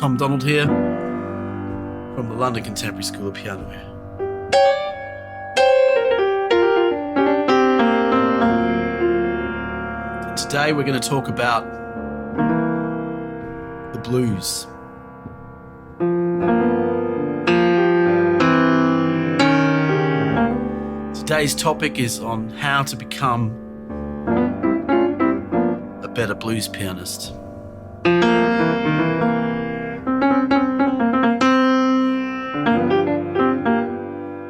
Tom Donald here from the London Contemporary School of Piano. And today we're going to talk about the blues. Today's topic is on how to become a better blues pianist.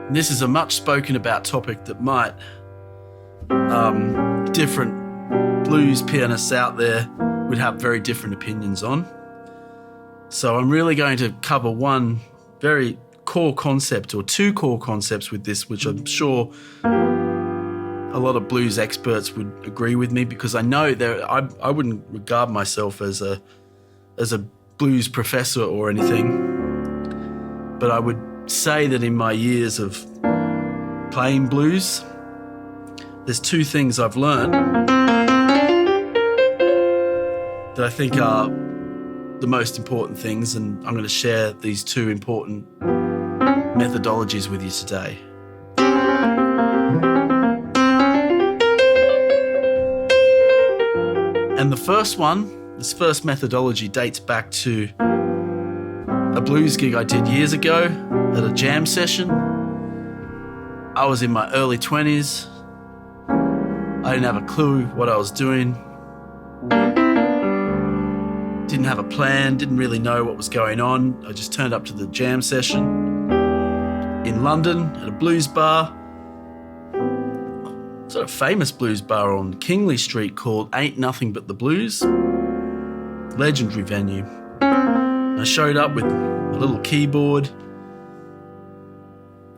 And this is a much spoken about topic that might different blues pianists out there would have very different opinions on. So I'm really going to cover one very core concept or two core concepts with this, which I'm sure a lot of blues experts would agree with me, because I know I wouldn't regard myself as a blues professor or anything, but I would say that in my years of playing blues, there's two things I've learned that I think are the most important things, and I'm going to share these two important methodologies with you today. And the first one, this first methodology, dates back to a blues gig I did years ago at a jam session. I was in my early 20s. I didn't have a clue what I was doing. Didn't have a plan, didn't really know what was going on. I just turned up to the jam session in London at a blues bar. Sort of famous blues bar on Kingly Street called Ain't Nothing But the Blues. Legendary venue. I showed up with a little keyboard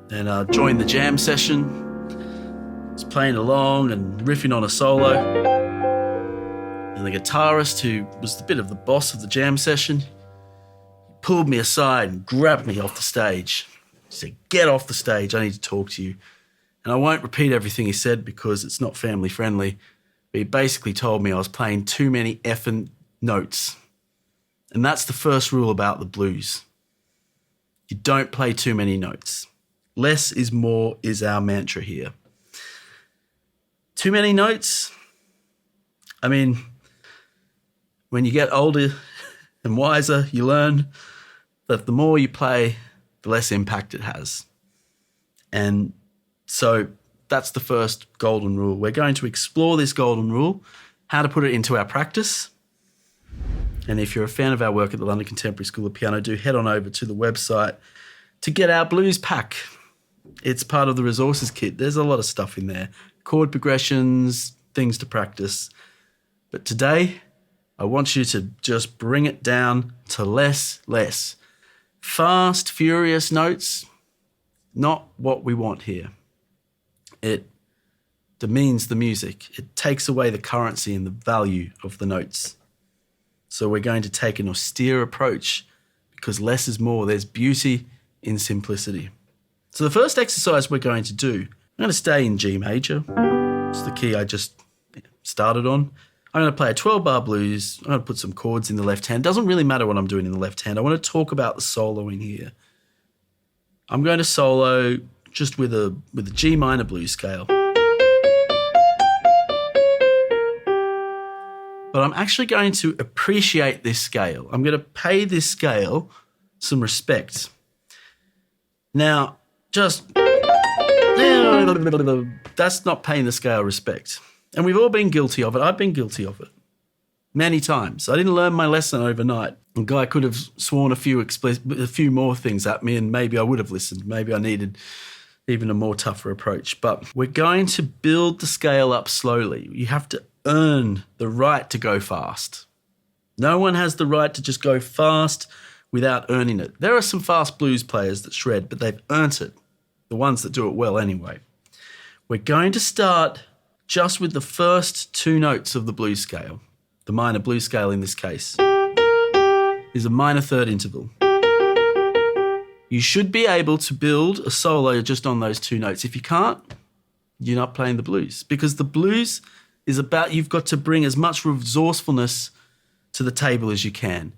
and joined the jam session. Was playing along and riffing on a solo. And the guitarist, who was a bit of the boss of the jam session, pulled me aside and grabbed me off the stage. He said, "Get off the stage, I need to talk to you." And I won't repeat everything he said because it's not family friendly, but he basically told me I was playing too many effing notes. And that's the first rule about the blues. You don't play too many notes. Less is more is our mantra here. Too many notes? I mean, when you get older and wiser, you learn that the more you play, the less impact it has. And so that's the first golden rule. We're going to explore this golden rule, how to put it into our practice. And if you're a fan of our work at the London Contemporary School of Piano, do head on over to the website to get our blues pack. It's part of the resources kit. There's a lot of stuff in there. Chord progressions, things to practice. But today, I want you to just bring it down to less. Fast, furious notes, not what we want here. It demeans the music. It takes away the currency and the value of the notes. So we're going to take an austere approach because less is more. There's beauty in simplicity. So the first exercise we're going to do, I'm going to stay in G major. It's the key I just started on. I'm going to play a 12-bar blues. I'm going to put some chords in the left hand. Doesn't really matter what I'm doing in the left hand. I want to talk about the soloing here. I'm going to solo just with a G minor blues scale. But I'm actually going to appreciate this scale. I'm going to pay this scale some respect. Now, that's not paying the scale respect. And we've all been guilty of it. I've been guilty of it many times. I didn't learn my lesson overnight. A guy could have sworn a few more things at me, and maybe I would have listened. Maybe I needed even a more tougher approach. But we're going to build the scale up slowly. You have to earn the right to go fast. No one has the right to just go fast without earning it. There are some fast blues players that shred, but they've earned it. The ones that do it well anyway. We're going to start just with the first two notes of the blues scale. The minor blues scale in this case is a minor third interval. You should be able to build a solo just on those two notes. If you can't, you're not playing the blues, because the blues is about, you've got to bring as much resourcefulness to the table as you can.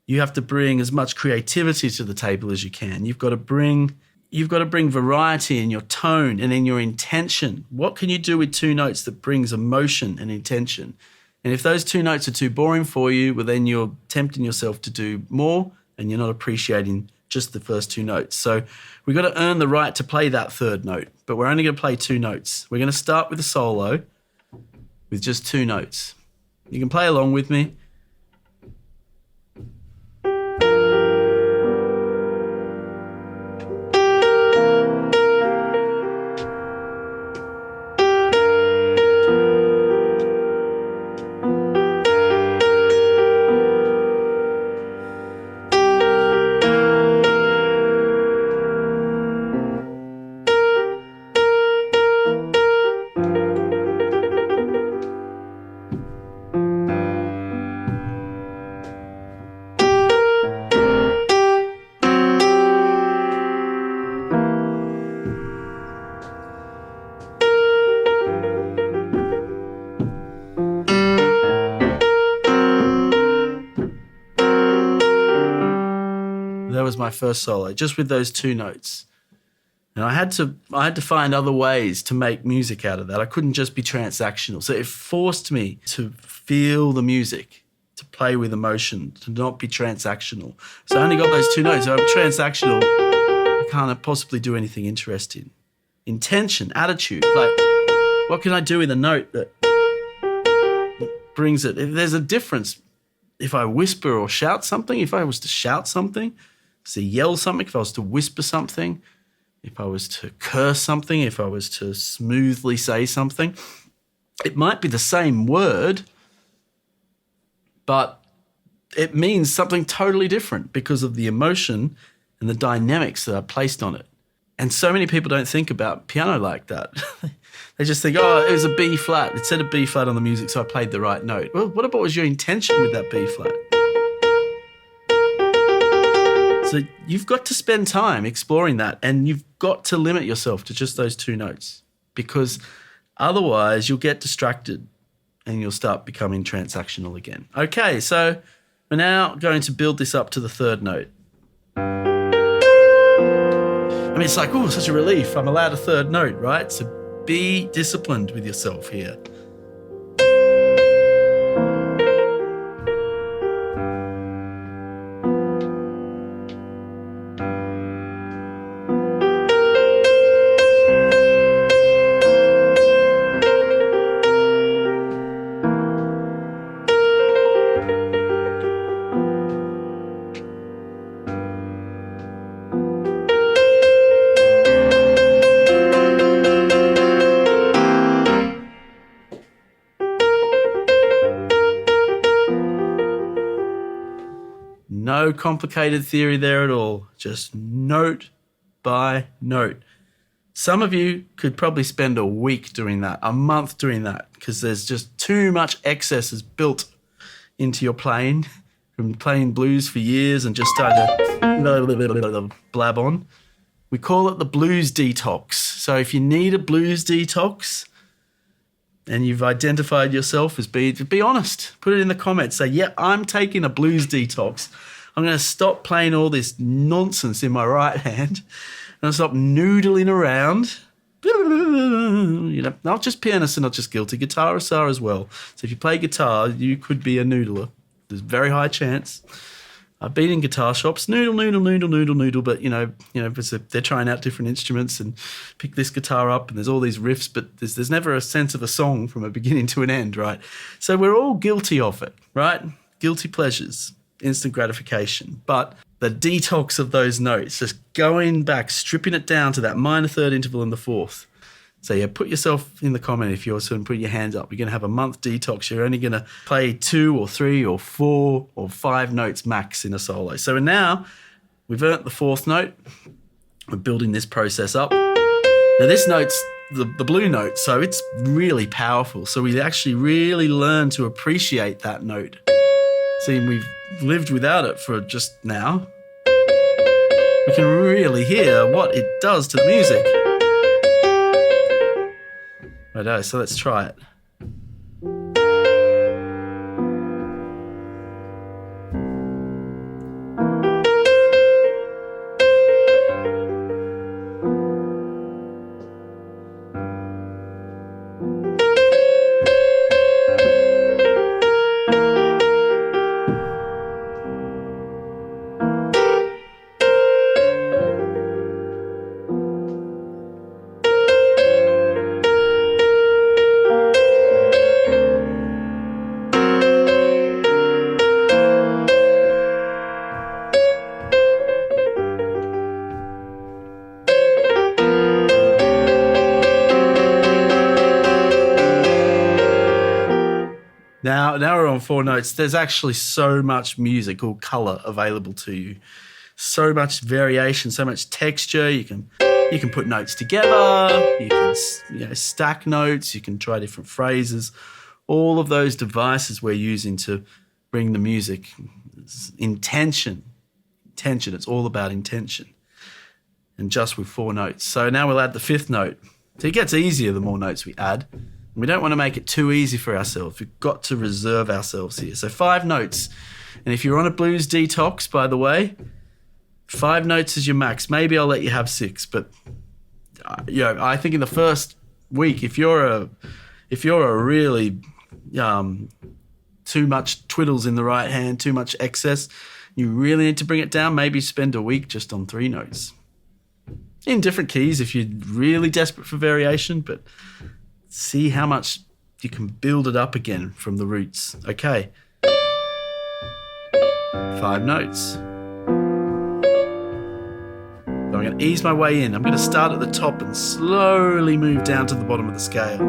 You have to bring as much creativity to the table as you can. You've got to bring variety in your tone and in your intention. What can you do with two notes that brings emotion and intention? And if those two notes are too boring for you, well, then you're tempting yourself to do more and you're not appreciating just the first two notes. So we've got to earn the right to play that third note, but we're only going to play two notes. We're going to start with a solo with just two notes. You can play along with me. That was my first solo, just with those two notes. And I had to find other ways to make music out of that. I couldn't just be transactional. So it forced me to feel the music, to play with emotion, to not be transactional. So I only got those two notes. So I'm transactional. I can't possibly do anything interesting. Intention, attitude, like what can I do with a note that brings it? If there's a difference, if I whisper or shout something, if I was to shout something, to yell something, if I was to whisper something, if I was to curse something, if I was to smoothly say something, it might be the same word, but it means something totally different because of the emotion and the dynamics that are placed on it. And so many people don't think about piano like that. They just think, oh, it was a B flat. It said a B flat on the music, so I played the right note. Well, what was your intention with that B flat? So you've got to spend time exploring that, and you've got to limit yourself to just those two notes, because otherwise you'll get distracted and you'll start becoming transactional again. Okay, so we're now going to build this up to the third note. I mean, it's like, oh, such a relief. I'm allowed a third note, right? So be disciplined with yourself here. No complicated theory there at all, just note by note. Some of you could probably spend a week doing that, a month doing that, because there's just too much excess is built into your playing, from playing blues for years and just starting to blab on. We call it the blues detox. So if you need a blues detox and you've identified yourself as be honest, put it in the comments. Say, yeah, I'm taking a blues detox. I'm going to stop playing all this nonsense in my right hand. I'm going to stop noodling around. You know, not just pianists are not just guilty, guitarists are as well. So if you play guitar, you could be a noodler. There's a very high chance. I've been in guitar shops, noodle, but you know, they're trying out different instruments and pick this guitar up, and there's all these riffs, but there's never a sense of a song from a beginning to an end, right? So we're all guilty of it, right? Guilty pleasures. Instant gratification, but the detox of those notes, just going back, stripping it down to that minor third interval in the fourth. So yeah, put yourself in the comment if you're sort of putting your hands up. You're going to have a month detox. You're only going to play 2 or 3 or 4 or 5 notes max in a solo. So now we've earned the fourth note. We're building this process up. Now this note's the blue note, so it's really powerful. So we actually really learn to appreciate that note. See, we've lived without it for just now. We can really hear what it does to the music. Righto, so let's try it. Now we're on 4 notes. There's actually so much musical color available to you. So much variation, so much texture. You can put notes together. You can stack notes. You can try different phrases. All of those devices we're using to bring the music. Intention. It's all about intention. And just with 4 notes. So now we'll add the 5th note. So it gets easier the more notes we add. We don't want to make it too easy for ourselves. We've got to reserve ourselves here. So 5 notes. And if you're on a blues detox, by the way, 5 notes is your max. Maybe I'll let you have 6. But I think in the first week, if you're a really too much twiddles in the right hand, too much excess, you really need to bring it down. Maybe spend a week just on 3 notes. In different keys if you're really desperate for variation, but see how much you can build it up again from the roots. Okay. 5 notes. So I'm going to ease my way in. I'm going to start at the top and slowly move down to the bottom of the scale.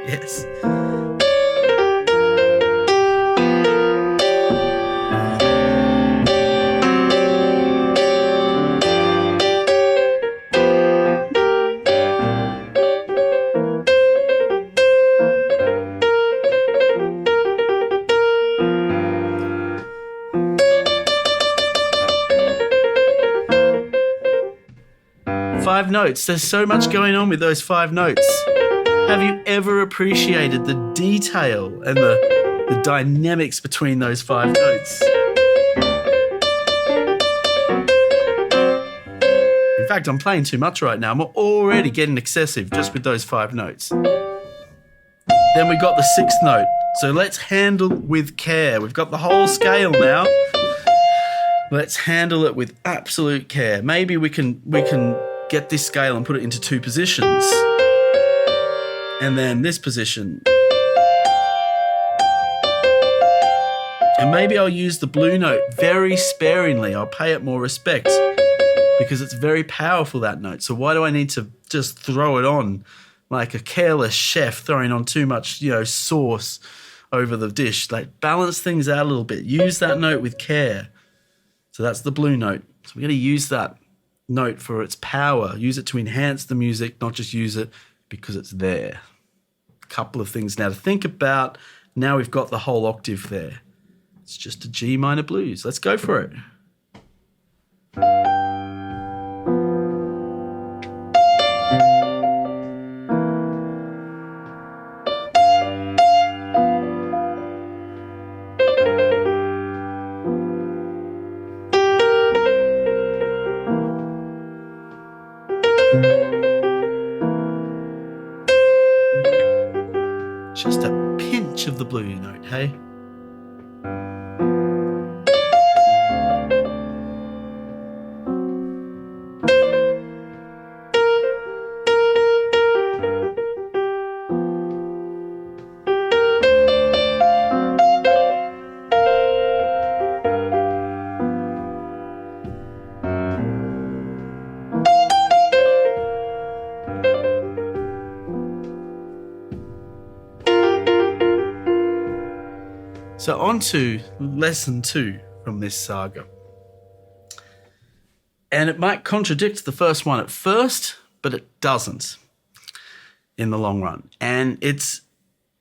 Yes. 5 notes. There's so much going on with those 5 notes. Have you ever appreciated the detail and the dynamics between those 5 notes? In fact, I'm playing too much right now. I'm already getting excessive just with those 5 notes. Then we've got the 6th note. So let's handle with care. We've got the whole scale now. Let's handle it with absolute care. Maybe we can get this scale and put it into 2 positions. And then this position. And maybe I'll use the blue note very sparingly. I'll pay it more respect because it's very powerful, that note. So why do I need to just throw it on like a careless chef throwing on too much, sauce over the dish? Like, balance things out a little bit. Use that note with care. So that's the blue note. So we're going to use that note for its power. Use it to enhance the music, not just use it because it's there. A couple of things now to think about. Now we've got the whole octave there. It's just a G minor blues. Let's go for it. Just a pinch of the blue note, hey? So on to lesson 2 from this saga. And it might contradict the first one at first, but it doesn't in the long run. And it's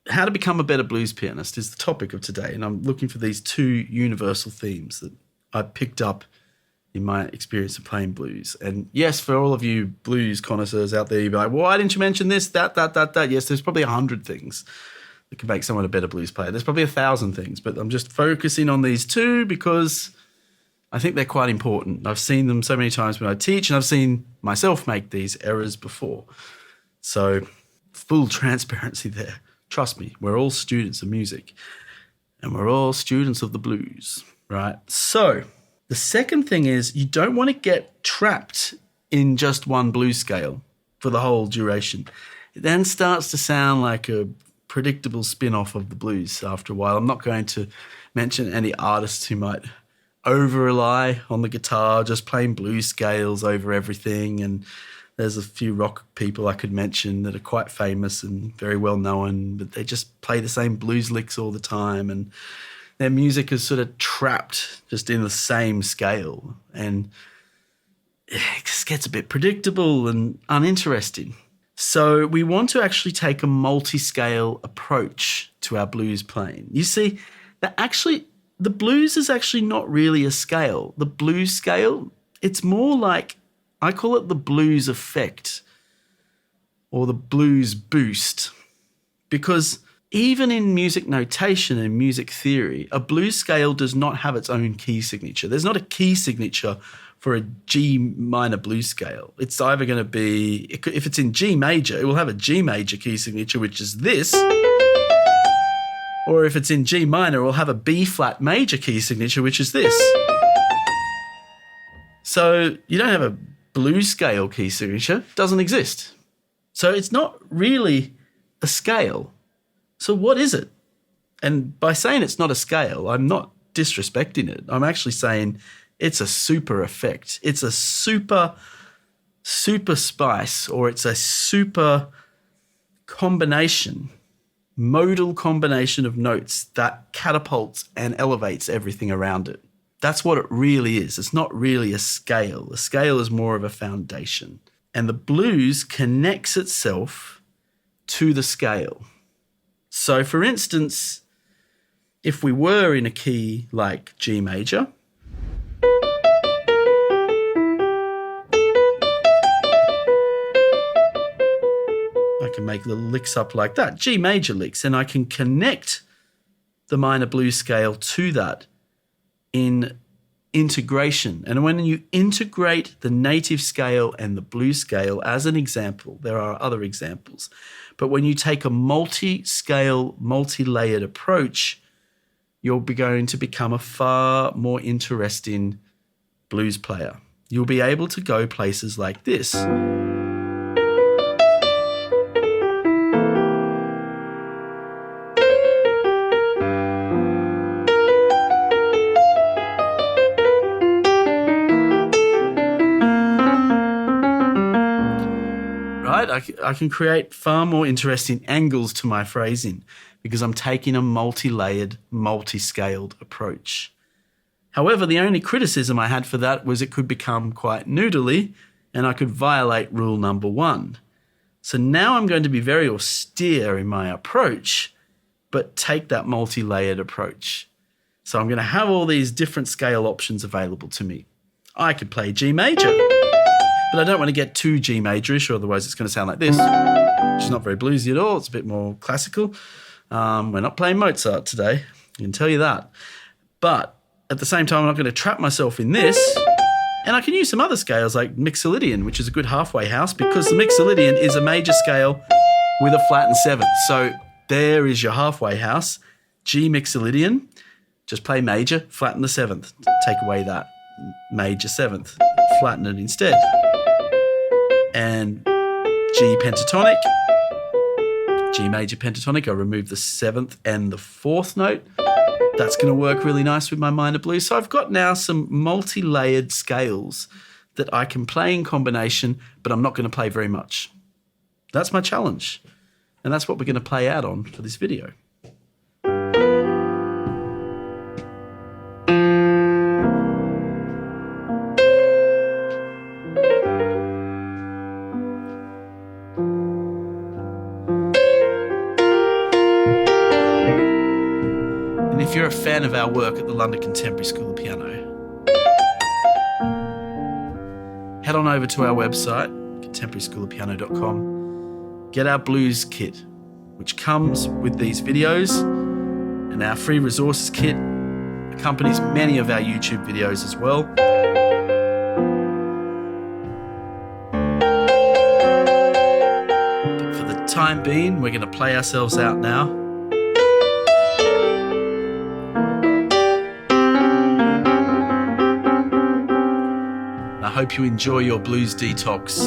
how to become a better blues pianist is the topic of today. And I'm looking for these 2 universal themes that I picked up in my experience of playing blues. And yes, for all of you blues connoisseurs out there, you'll be like, well, why didn't you mention this, that? Yes, there's probably 100 things that could make someone a better blues player. There's probably 1,000 things, but I'm just focusing on these 2 because I think they're quite important. I've seen them so many times when I teach, and I've seen myself make these errors before. So full transparency there. Trust me, we're all students of music, and we're all students of the blues, right? So The second thing is you don't want to get trapped in just one blues scale for the whole duration. It then starts to sound like a predictable spin-off of the blues after a while. I'm not going to mention any artists who might over-rely on the guitar, just playing blues scales over everything. And there's a few rock people I could mention that are quite famous and very well known, but they just play the same blues licks all the time. And their music is sort of trapped just in the same scale. And it just gets a bit predictable and uninteresting. So we want to actually take a multi-scale approach to our blues playing. You see, the blues is actually not really a scale. The blues scale, it's more like, I call it the blues effect or the blues boost, because even in music notation and music theory, a blues scale does not have its own key signature. There's not a key signature for a G minor blues scale. It's either going to be, if it's in G major, it will have a G major key signature, which is this. Or if it's in G minor, it will have a B flat major key signature, which is this. So you don't have a blues scale key signature. It doesn't exist. So it's not really a scale. So what is it? And by saying it's not a scale, I'm not disrespecting it. I'm actually saying it's a super effect. It's a super spice, or it's a super combination, modal combination of notes that catapults and elevates everything around it. That's what it really is. It's not really a scale. A scale is more of a foundation. And the blues connects itself to the scale. So for instance, if we were in a key like G major, I can make little licks up like that, G major licks, and I can connect the minor blues scale to that in integration. And when you integrate the native scale and the blues scale, as an example, there are other examples, but when you take a multi-scale, multi-layered approach, you're going to become a far more interesting blues player. You'll be able to go places like this. I can create far more interesting angles to my phrasing because I'm taking a multi-layered, multi-scaled approach. However, the only criticism I had for that was it could become quite noodly and I could violate rule number 1. So now I'm going to be very austere in my approach, but take that multi-layered approach. So I'm going to have all these different scale options available to me. I could play G major, but I don't want to get too G majorish, or otherwise it's going to sound like this, which is not very bluesy at all. It's a bit more classical. We're not playing Mozart today, I can tell you that. But at the same time, I'm not going to trap myself in this. And I can use some other scales like Mixolydian, which is a good halfway house, because the Mixolydian is a major scale with a flattened 7th. So there is your halfway house. G Mixolydian, just play major, flatten the 7th. Take away that major 7th, flatten it instead. And G pentatonic, G major pentatonic, I remove the 7th and the 4th note. That's going to work really nice with my minor blues. So I've got now some multi-layered scales that I can play in combination, but I'm not going to play very much. That's my challenge. And that's what we're going to play out on for this video. If you're a fan of our work at the London Contemporary School of Piano, head on over to our website, contemporaryschoolofpiano.com, get our blues kit, which comes with these videos, and our free resources kit accompanies many of our YouTube videos as well. But for the time being, we're going to play ourselves out now. I hope you enjoy your blues detox.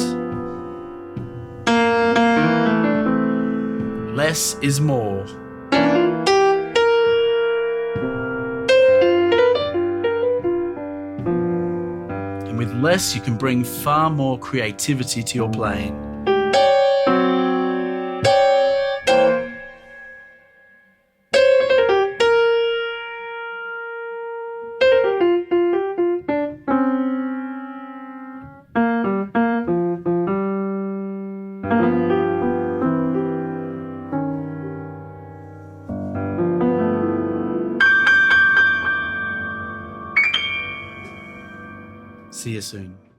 Less is more. And with less, you can bring far more creativity to your playing. See you soon.